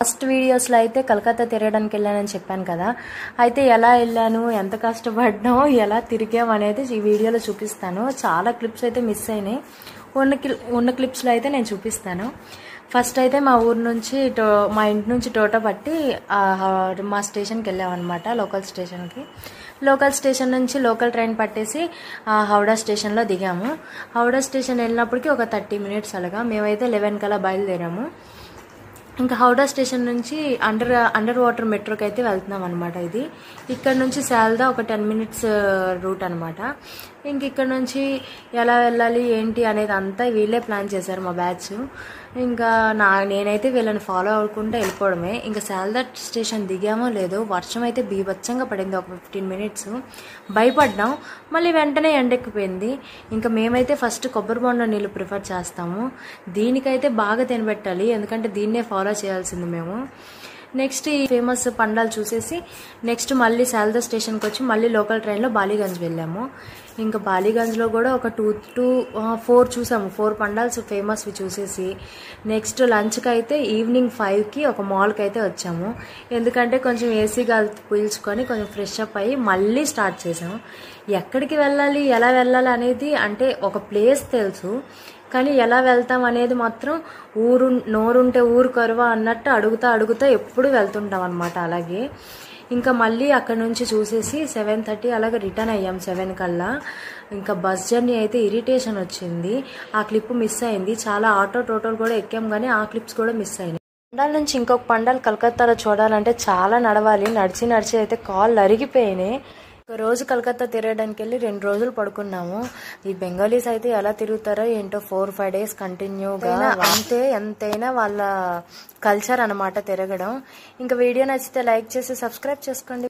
First వీడియోస్లో అయితే కలకత్తా తిరగడానికి వెళ్ళానని చెప్పాను కదా. అయితే ఎలా వెళ్ళాను, ఎంత కష్టపడ్డామో, ఎలా తిరిగాం అనేది ఈ వీడియోలో చూపిస్తాను. చాలా క్లిప్స్ అయితే మిస్ అయినాయి. ఉన్న క్లిప్స్లో అయితే నేను చూపిస్తాను. ఫస్ట్ అయితే మా ఊరు నుంచి మా ఇంటి నుంచి టోటో పట్టి మా స్టేషన్కి వెళ్ళామన్నమాట, లోకల్ స్టేషన్కి. లోకల్ స్టేషన్ నుంచి లోకల్ ట్రైన్ పట్టేసి హౌడా స్టేషన్లో దిగాము. హౌడా స్టేషన్ వెళ్ళినప్పటికీ ఒక 30 minutes అలాగా. మేమైతే 11 కల్లా బయలుదేరాము. ఇంకా హౌడా స్టేషన్ నుంచి అండర్ వాటర్ మెట్రోకి అయితే వెళ్తున్నాం అనమాట. ఇది ఇక్కడ నుంచి శాల్దా ఒక 10 minutes రూట్ అనమాట. ఇంక ఇక్కడ నుంచి ఎలా వెళ్ళాలి ఏంటి అనేది అంతా వీళ్ళే ప్లాన్ చేశారు, మా బ్యాచ్. ఇంకా నేనైతే వీళ్ళని ఫాలో అవ్వకుండా వెళ్ళిపోవడమే. ఇంకా శాల్దా స్టేషన్ దిగామో లేదో వర్షం అయితే బీభత్సంగా పడింది. ఒక 15 minutes భయపడ్డాం. మళ్ళీ వెంటనే ఎండెక్కిపోయింది. ఇంకా మేమైతే ఫస్ట్ కొబ్బరి బొండ నీళ్ళు ప్రిఫర్ చేస్తాము. దీనికైతే బాగా తినబెట్టాలి, ఎందుకంటే దీన్నే ఫాలో చేయాల్సింది మేము. నెక్స్ట్ ఈ ఫేమస్ పండాలు చూసేసి నెక్స్ట్ మళ్ళీ శాల్దా స్టేషన్కి వచ్చి మళ్ళీ లోకల్ ట్రైన్లో బాలీగంజ్ వెళ్ళాము. ఇంకా బాలీగంజ్లో కూడా ఒక 4 చూసాము. 4 పండాల్స్ ఫేమస్వి చూసేసి నెక్స్ట్ లంచ్కి అయితే ఈవినింగ్ 5కి ఒక మాల్కి అయితే వచ్చాము. ఎందుకంటే కొంచెం ఏసీ గాలి పీల్చుకొని కొంచెం ఫ్రెష్ అప్ అయ్యి మళ్ళీ స్టార్ట్ చేసాము. ఎక్కడికి వెళ్ళాలి, ఎలా వెళ్ళాలి అనేది అంటే ఒక ప్లేస్ తెలుసు, కానీ ఎలా వెళ్తాం అనేది మాత్రం నోరుంటే ఊరు కరువా అన్నట్టు అడుగుతా ఎప్పుడు వెళ్తుంటాం అనమాట. అలాగే ఇంకా మళ్ళీ అక్కడ నుంచి చూసేసి 7:30 అలాగే రిటర్న్ అయ్యాం 7 కల్లా. ఇంకా బస్ జర్నీ అయితే ఇరిటేషన్ వచ్చింది. ఆ క్లిప్ మిస్ అయింది. చాలా టోటోలు కూడా ఎక్కాం, కానీ ఆ క్లిప్స్ కూడా మిస్ అయినాయి. పండాల నుంచి ఇంకొక పండాలు కలకత్తాలో చూడాలంటే చాలా నడవాలి. నడిచి అయితే కాళ్ళు అరిగిపోయినాయి. ఒక రోజు కలకత్తా తిరగడానికి వెళ్ళి 2 రోజులు పడుకున్నాము. ఈ బెంగాలీస్ అయితే ఎలా తిరుగుతారో ఏంటో 4-5 days కంటిన్యూగా. అంతే, ఎంతైనా వాళ్ళ కల్చర్ అనమాట తిరగడం. ఇంకా వీడియో నచ్చితే లైక్ చేసి సబ్స్క్రైబ్ చేసుకోండి.